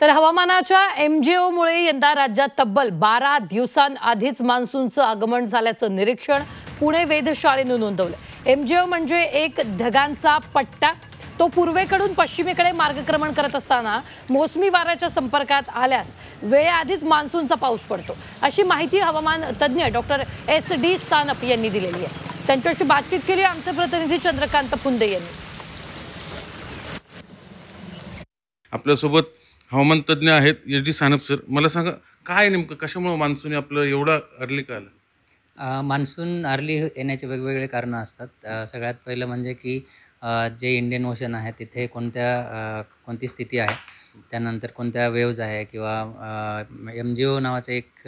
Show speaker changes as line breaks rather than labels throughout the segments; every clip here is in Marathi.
तर हवामानाच्या MJOमुळे यंदा राज्यात तब्बल 12 दिवसांआधीच मान्सूनचं आगमन झाल्याचं निरीक्षण पुणे वेधशाळेनं नोंदवलं। MJO म्हणजे एक ढगांचा पट्टा, तो पूर्वेकडून पश्चिमेकडे मार्गक्रमण करत असताना मोसमी वाऱ्याच्या संपर्कात आल्यास वेळेआधीच मान्सूनचा पाऊस पडतो, अशी माहिती हवामान तज्ञ डॉक्टर SD सानप यांनी दिलेली आहे। त्यांच्याशी बातचीत केली आमचे प्रतिनिधी चंद्रकांत फुंदे यांनी।
आपल्यासोबत हवामान तज्ञ आहेत SD सानप सर। मला सांगा, काय नेमकं कशामुळे मान्सून आपलं एवढा अर्ली का आलं?
मान्सून अर्ली येण्याचे वेगवेगळे कारणं असतात। सगळ्यात पहिलं म्हणजे की जे इंडियन ओशन आहे तिथे कोणती स्थिती आहे, त्यानंतर कोणत्या वेव्ज आहे किंवा MJO नावाचं एक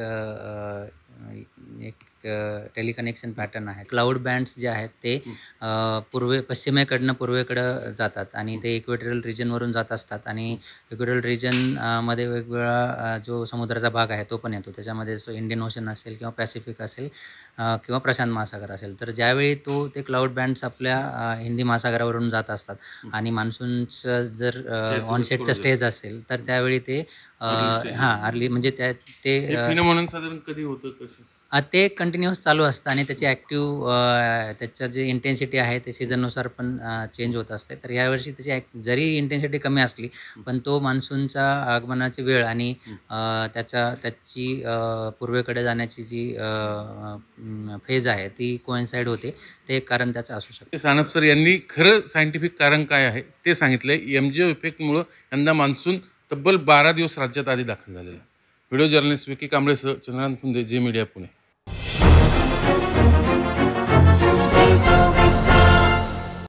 टेलिकनेक्शन पॅटर्न आहे। क्लाउड बँड्स जे आहेत ते पश्चिमेकडनं पूर्वेकडं जातात आणि ते इक्वेटोरियल रिजनवरून जात असतात आणि इक्वेटोरियल रिजन मध्ये वेगवेगळा जो समुद्राचा भाग आहे तो पण येतो। त्याच्यामध्ये इंडियन ओशन असेल किंवा पॅसिफिक असेल किंवा प्रशांत महासागर असेल, तर ज्यावेळी ते क्लाउड बँड्स आपल्या हिंदी महासागरावरून जात असतात आणि मान्सूनचं जर ऑनसेटचा स्टेज असेल तर त्यावेळी ते अर्ली म्हणजे ते
म्हणून साधारण कधी होतं कसं?
ते कंटिन्युअस चालू असतं आणि त्याची त्याचं जे इंटेन्सिटी आहे ते सीझननुसार पण चेंज होत असते। तर यावर्षी त्याची जरी इंटेन्सिटी कमी असली पण तो मान्सूनचा आगमनाची वेळ आणि त्याची पूर्वेकडे जाण्याची जी फेज आहे ती कोइन्साइड होते, ते एक कारण त्याचं असू शकते।
सानप सर यांनी खरं सायंटिफिक कारण काय आहे ते सांगितलंय। MJO इफेक्टमुळं यंदा मान्सून तब्बल 12 दिवस राज्यात आधी दाखल झालेला। व्हिडिओ जर्नलिस्ट विकी कांबळेसह चंद्रकांत फुंदे, जे मीडिया पुणे।